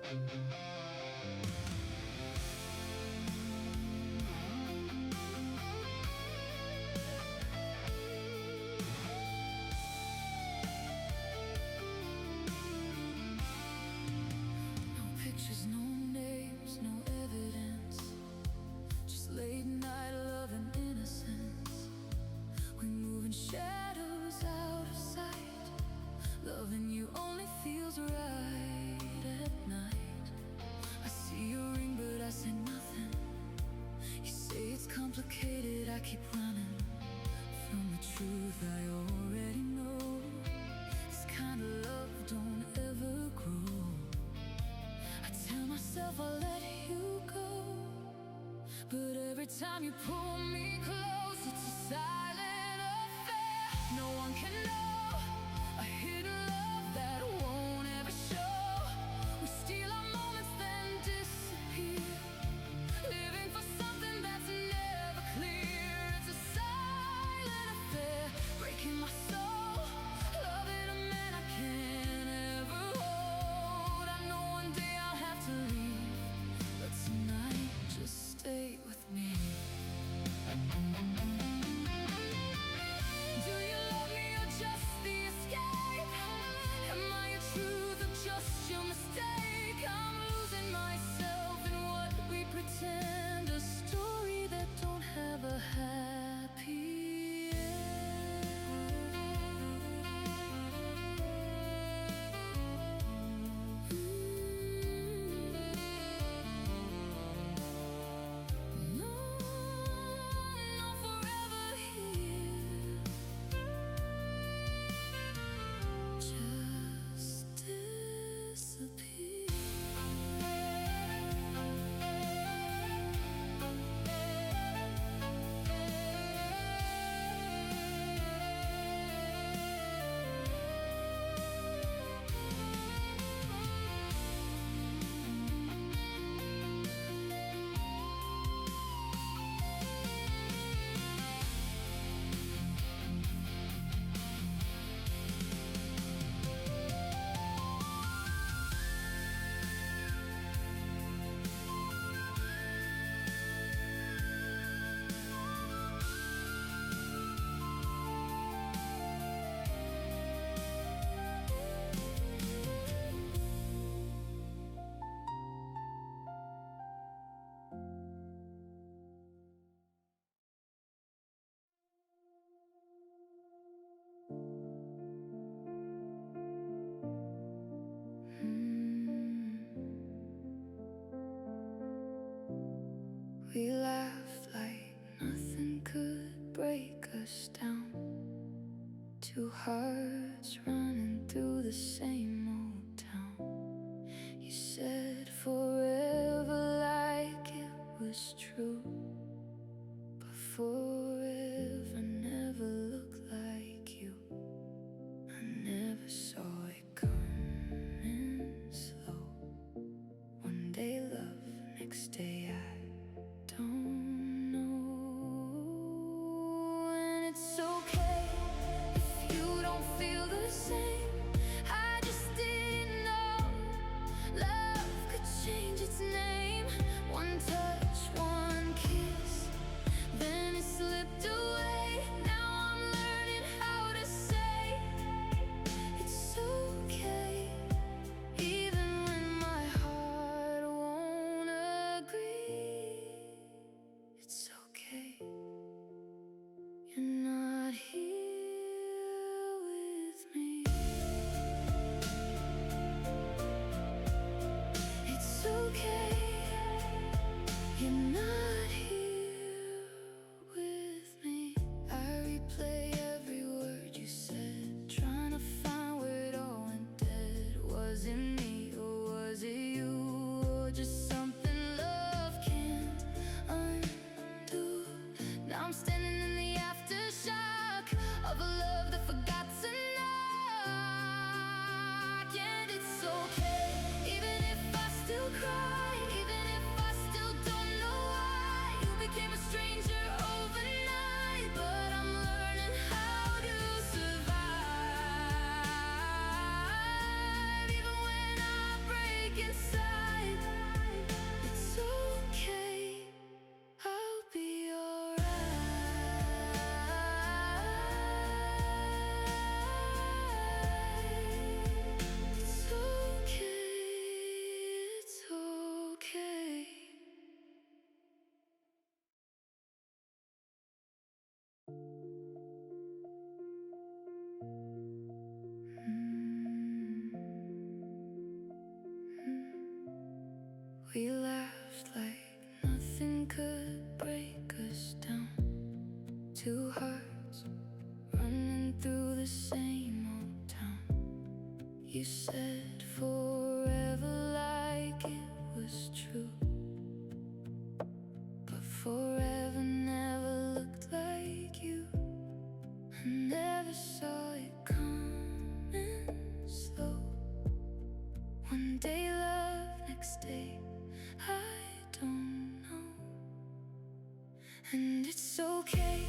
No pictures, no names, no evidence, just late night love and innocence. We move in shadows out of sight. Loving you only feels right at night. I see your ring but I say nothing. You say it's complicated, I keep running from the truth I already know. This kind of love don't ever grow. I tell myself I'll let you go, but every time you pull me close, it's a silent affair. No one can know a hidden love that won't ever show. We steal our moments then disappear, living for something that's never clear. It's a silent affair, breaking my soul, loving a man I can't ever hold. I know one day I'll have to leave, but tonight just stay with me. Do you love me or just the escape? Am I your truth or just your mistake? I'm losing myself in what we pretend, a story that don't have a happy We laughed like nothing could break us down. Two hearts running through the same old town. You said forever like it was true, but forever never looked like you. I never saw it coming slow. One day love, next day I don't know. And it's okay if you don't feel the same. I just We laughed like nothing could break us down. Two hearts running through the same old town. You said forever like it was true, but forever never looked like you. I never saw it coming slow. One day love, next day I don't know. And it's okay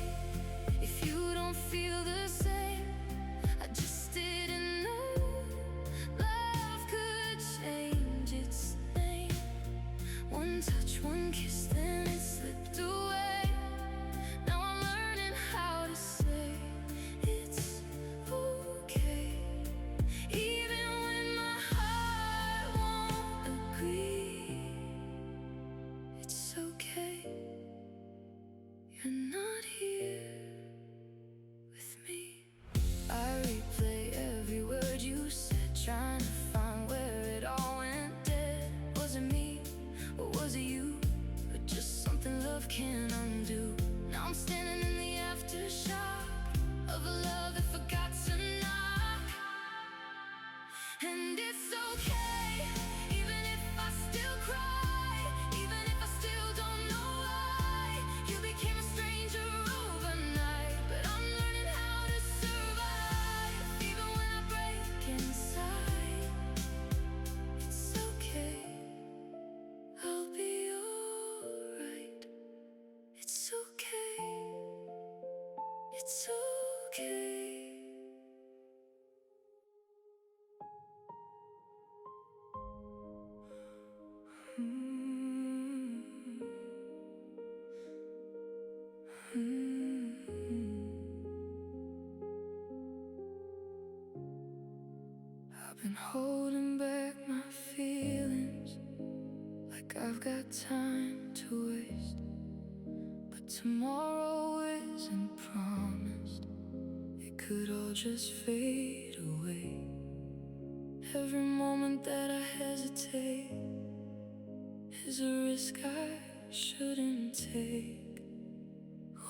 if you don't feel the same. I just didn't know love could change its name. One touch, one kiss, then it slipped away. Now I'm learning how to say it's okay, even when my heart won't agree. It's okay, you're not here with me. I replay every word you said, trying to find where it all went dead. Was it me, or was it you, or just something love can't undo? Now I'm standing in the aftershock of a love that forgot to knock. And it's okay, even if I still cry, even if I still don't know why. You became a stranger overnight, but I'm learning how to survive, even when I break inside. It's okay, I'll be alright. It's okay, it's okay. I've been holding back my feelings like I've got time to waste, but tomorrow isn't promised. It could all just fade away. Every moment that I hesitate is a risk I shouldn't take.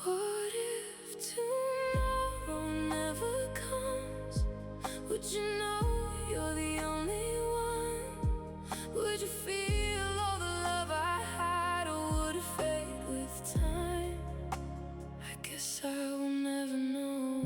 What if tomorrow never comes? Would you know you're the only one? Would you feel all the love I had, or would it fade with time? I guess I will never know.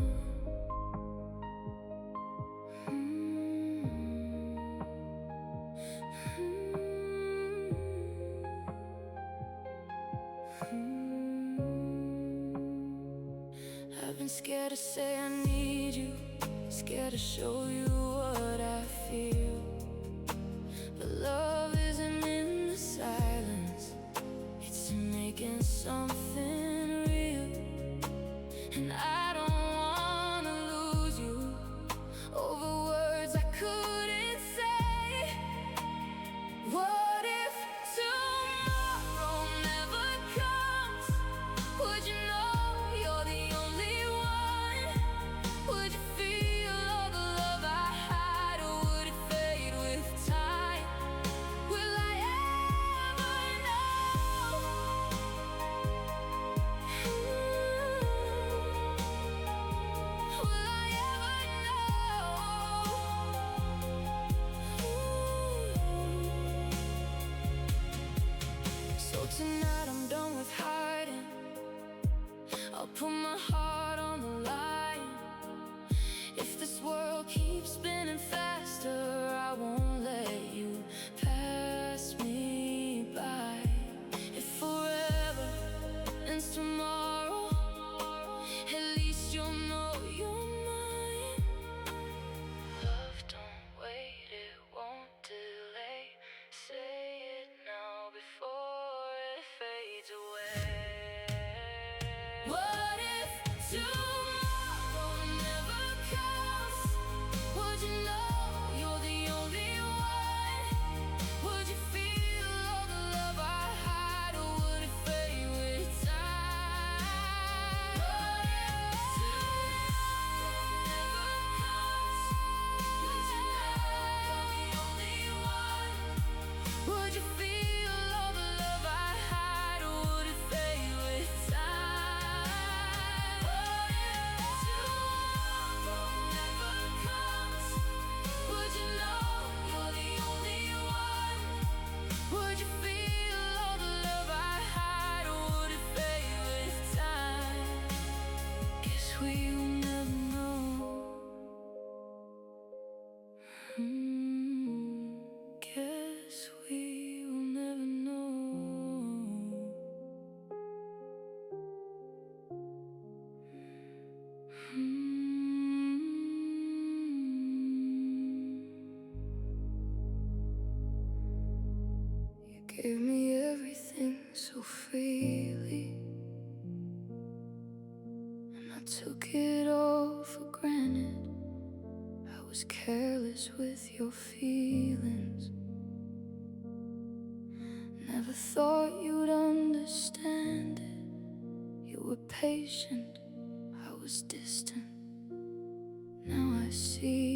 I've been scared to say I need you, scared to show you what I feel. But love isn't in the silence, it's in making something real. And I don't wanna lose you over words I couldn't say. What if tomorrow never comes? Would you know you're the only one? Would you feel all the love I had, or would it fade with time? Will I ever know? Will I ever know? So tonight I'm done with hiding. I'll put my heart on the line. If this world keeps spinning faster, I won't let you pass me by. If forever ends tomorrow, at least you'll know you're mine. Love don't wait, it won't delay. Say it now before it fades away. What if tomorrow never comes? Would you know you're the only one? Would you feel all the love I had, or would it fade with time? What if tomorrow never comes? Would you know you're the only one? Would you feel gave me everything so freely, and I took it all for granted. I was careless with your feelings. Never thought you'd understand it. You were patient, I was distant. Now I see